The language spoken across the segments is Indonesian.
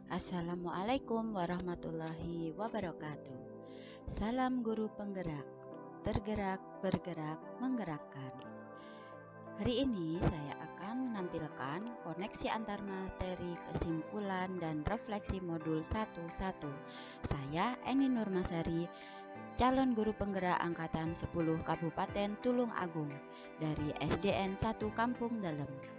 Assalamualaikum warahmatullahi wabarakatuh. Salam guru penggerak, tergerak, bergerak, menggerakkan. Hari ini saya akan menampilkan koneksi antar materi, kesimpulan, dan refleksi modul 1.1. Saya Eni Nurmasari, calon guru penggerak angkatan 10 Kabupaten Tulung Agung dari SDN 1 Kampung Dalem.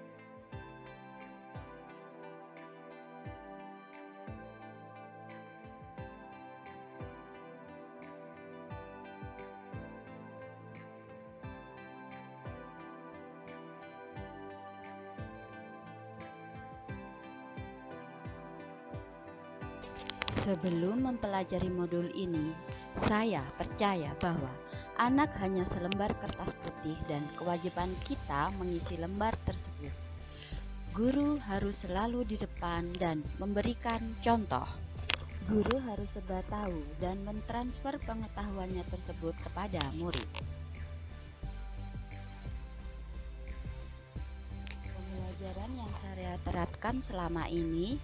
Sebelum mempelajari modul ini, saya percaya bahwa anak hanya selembar kertas putih dan kewajiban kita mengisi lembar tersebut. Guru harus selalu di depan dan memberikan contoh. Guru harus serba tahu dan mentransfer pengetahuannya tersebut kepada murid. Pembelajaran yang saya terapkan selama ini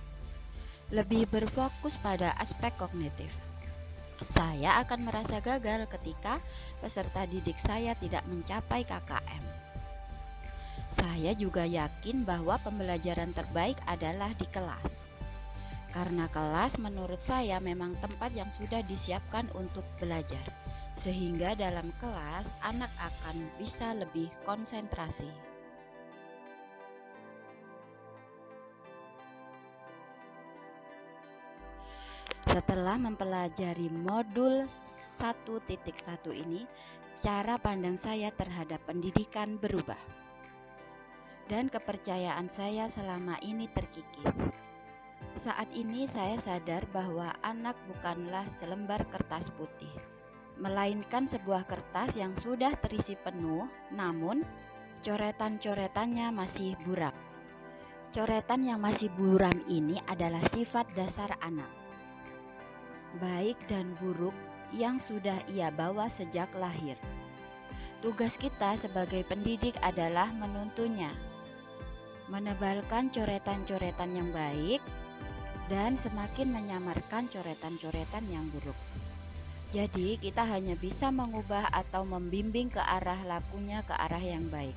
lebih berfokus pada aspek kognitif. Saya akan merasa gagal ketika peserta didik saya tidak mencapai KKM. Saya juga yakin bahwa pembelajaran terbaik adalah di kelas. Karena kelas menurut saya memang tempat yang sudah disiapkan untuk belajar. Sehingga dalam kelas anak akan bisa lebih konsentrasi. Setelah mempelajari modul 1.1 ini, cara pandang saya terhadap pendidikan berubah. Dan kepercayaan saya selama ini terkikis. Saat ini saya sadar bahwa anak bukanlah selembar kertas putih, melainkan sebuah kertas yang sudah terisi penuh, namun coretan-coretannya masih buram. Coretan yang masih buram ini adalah sifat dasar anak, baik dan buruk yang sudah ia bawa sejak lahir. Tugas kita sebagai pendidik adalah menuntunnya, menebalkan coretan-coretan yang baik dan semakin menyamarkan coretan-coretan yang buruk. Jadi kita hanya bisa mengubah atau membimbing ke arah lakunya ke arah yang baik.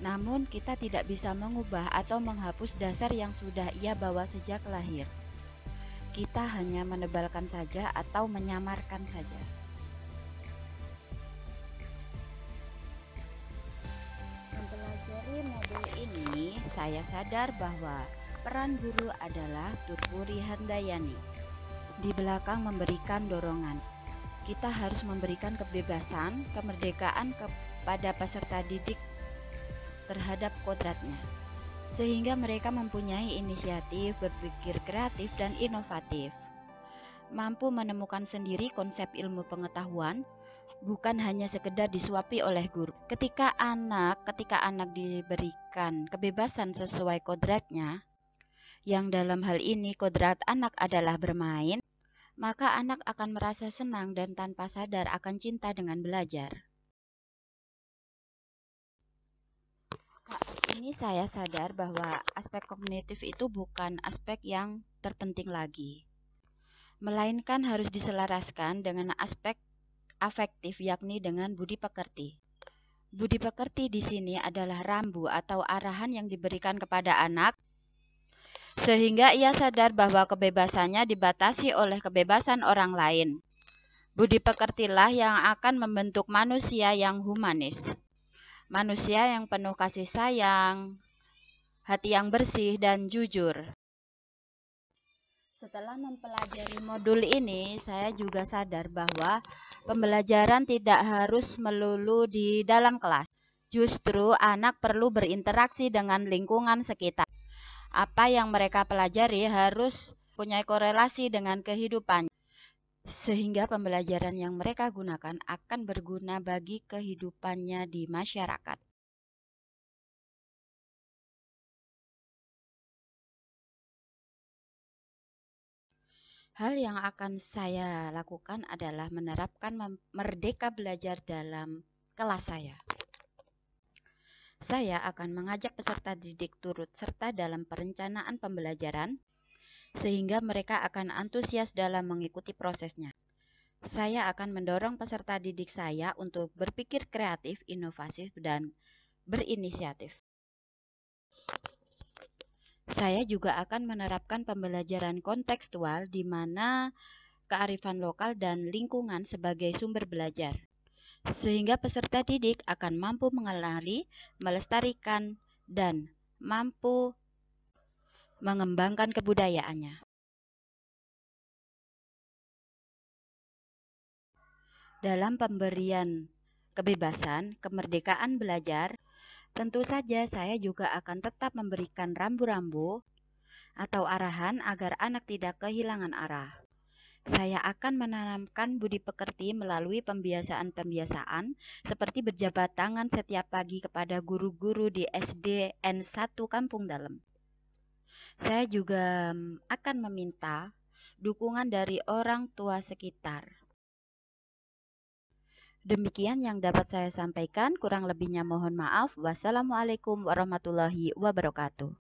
Namun kita tidak bisa mengubah atau menghapus dasar yang sudah ia bawa sejak lahir. Kita hanya menebalkan saja atau menyamarkan saja. Mempelajari modul ini, saya sadar bahwa peran guru adalah Turpuri Handayani. Di belakang memberikan dorongan. Kita harus memberikan kebebasan, kemerdekaan kepada peserta didik terhadap kodratnya, sehingga mereka mempunyai inisiatif, berpikir kreatif dan inovatif, mampu menemukan sendiri konsep ilmu pengetahuan, bukan hanya sekedar disuapi oleh guru. Ketika anak diberikan kebebasan sesuai kodratnya, yang dalam hal ini kodrat anak adalah bermain, maka anak akan merasa senang dan tanpa sadar akan cinta dengan belajar. Saat ini saya sadar bahwa aspek kognitif itu bukan aspek yang terpenting lagi, melainkan harus diselaraskan dengan aspek afektif, yakni dengan budi pekerti. Budi pekerti di sini adalah rambu atau arahan yang diberikan kepada anak, sehingga ia sadar bahwa kebebasannya dibatasi oleh kebebasan orang lain. Budi pekertilah yang akan membentuk manusia yang humanis. Manusia yang penuh kasih sayang, hati yang bersih dan jujur. Setelah mempelajari modul ini, saya juga sadar bahwa pembelajaran tidak harus melulu di dalam kelas. Justru anak perlu berinteraksi dengan lingkungan sekitar. Apa yang mereka pelajari harus punya korelasi dengan kehidupan, sehingga pembelajaran yang mereka gunakan akan berguna bagi kehidupannya di masyarakat. Hal yang akan saya lakukan adalah menerapkan merdeka belajar dalam kelas saya. Saya akan mengajak peserta didik turut serta dalam perencanaan pembelajaran, sehingga mereka akan antusias dalam mengikuti prosesnya. Saya akan mendorong peserta didik saya untuk berpikir kreatif, inovatif, dan berinisiatif. Saya juga akan menerapkan pembelajaran kontekstual di mana kearifan lokal dan lingkungan sebagai sumber belajar, sehingga peserta didik akan mampu mengenali, melestarikan, dan mampu mengembangkan kebudayaannya. Dalam pemberian kebebasan, kemerdekaan belajar, tentu saja saya juga akan tetap memberikan rambu-rambu atau arahan agar anak tidak kehilangan arah. Saya akan menanamkan budi pekerti melalui pembiasaan-pembiasaan seperti berjabat tangan setiap pagi kepada guru-guru di SDN 1 Kampung Dalem. Saya juga akan meminta dukungan dari orang tua sekitar. Demikian yang dapat saya sampaikan, kurang lebihnya mohon maaf. Wassalamualaikum warahmatullahi wabarakatuh.